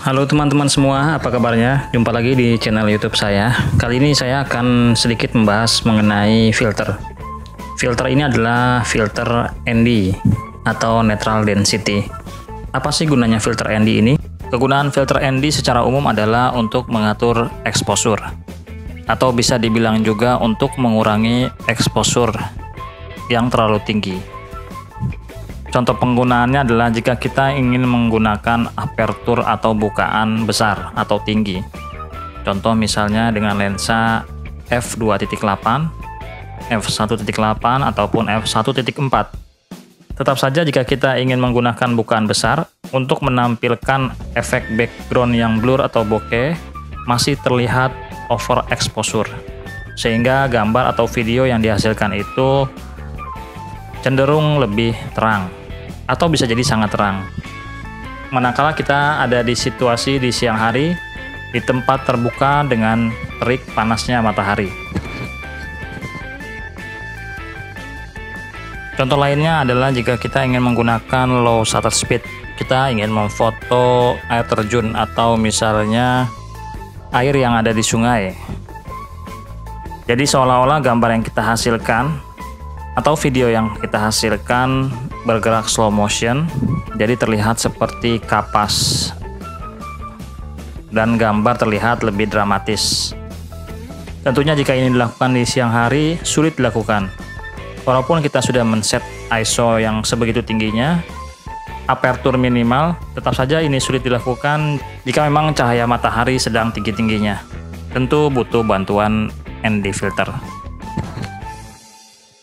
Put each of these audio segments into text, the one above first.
Halo teman-teman semua, apa kabarnya? Jumpa lagi di channel YouTube saya. Kali ini saya akan sedikit membahas mengenai filter. Filter ini adalah filter ND atau Neutral Density. Apa sih gunanya filter ND ini? Kegunaan filter ND secara umum adalah untuk mengatur exposure, atau bisa dibilang juga untuk mengurangi exposure yang terlalu tinggi. Contoh penggunaannya adalah jika kita ingin menggunakan aperture atau bukaan besar atau tinggi. Contoh misalnya dengan lensa f2.8, f1.8 ataupun f1.4. Tetap saja jika kita ingin menggunakan bukaan besar untuk menampilkan efek background yang blur atau bokeh, masih terlihat overexposure, sehingga gambar atau video yang dihasilkan itu cenderung lebih terang atau bisa jadi sangat terang. Manakala kita ada di situasi di siang hari di tempat terbuka dengan terik panasnya matahari. Contoh lainnya adalah jika kita ingin menggunakan low shutter speed, kita ingin memfoto air terjun atau misalnya air yang ada di sungai. Jadi seolah-olah gambar yang kita hasilkan atau video yang kita hasilkan bergerak slow motion, jadi terlihat seperti kapas dan gambar terlihat lebih dramatis. Tentunya jika ini dilakukan di siang hari sulit dilakukan. Walaupun kita sudah men-set ISO yang sebegitu tingginya, aperture minimal, tetap saja ini sulit dilakukan jika memang cahaya matahari sedang tinggi-tingginya. Tentu butuh bantuan ND filter.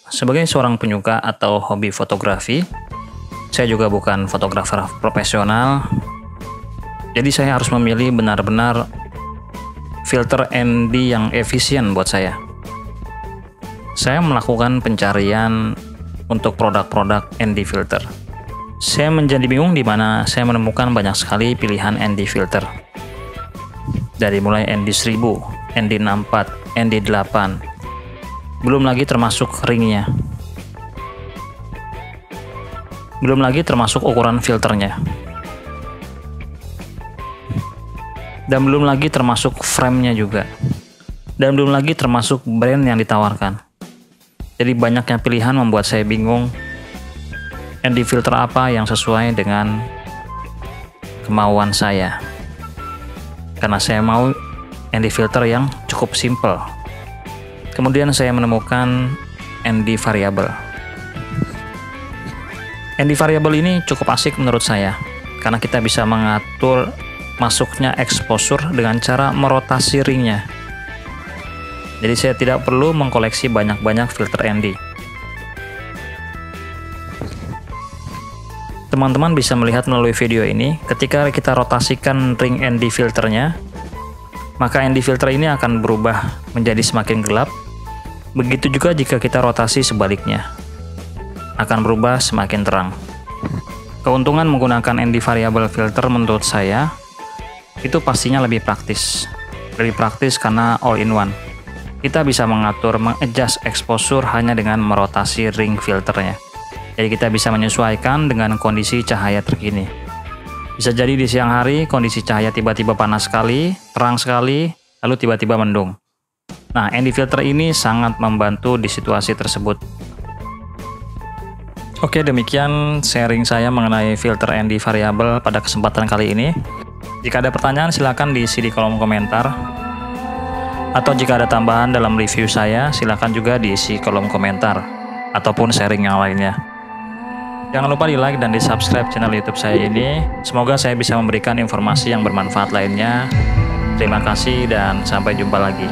Sebagai seorang penyuka atau hobi fotografi, saya juga bukan fotografer profesional, jadi saya harus memilih benar-benar filter ND yang efisien buat saya. Saya melakukan pencarian untuk produk-produk ND filter. Saya menjadi bingung di mana saya menemukan banyak sekali pilihan ND filter. Dari mulai ND1000, ND64, ND8, belum lagi termasuk ringnya, belum lagi termasuk ukuran filternya, dan belum lagi termasuk frame-nya juga, dan belum lagi termasuk brand yang ditawarkan. Jadi banyaknya pilihan membuat saya bingung ND filter apa yang sesuai dengan kemauan saya, karena saya mau ND filter yang cukup simple. Kemudian saya menemukan ND variable. ND variable ini cukup asik menurut saya, karena kita bisa mengatur masuknya exposure dengan cara merotasi ringnya. Jadi saya tidak perlu mengkoleksi banyak-banyak filter ND. Teman-teman bisa melihat melalui video ini, ketika kita rotasikan ring ND filternya, maka ND filter ini akan berubah menjadi semakin gelap. Begitu juga jika kita rotasi sebaliknya, akan berubah semakin terang. Keuntungan menggunakan ND variable filter menurut saya itu pastinya lebih praktis. Lebih praktis karena all in one. Kita bisa mengatur, mengadjust exposure hanya dengan merotasi ring filternya. Jadi kita bisa menyesuaikan dengan kondisi cahaya terkini. Bisa jadi di siang hari kondisi cahaya tiba-tiba panas sekali, terang sekali, lalu tiba-tiba mendung. Nah, ND filter ini sangat membantu di situasi tersebut. Oke, demikian sharing saya mengenai filter ND variable pada kesempatan kali ini. Jika ada pertanyaan silakan diisi di kolom komentar. Atau jika ada tambahan dalam review saya, silakan juga diisi kolom komentar ataupun sharing yang lainnya. Jangan lupa di like dan di subscribe channel YouTube saya ini. Semoga saya bisa memberikan informasi yang bermanfaat lainnya. Terima kasih dan sampai jumpa lagi.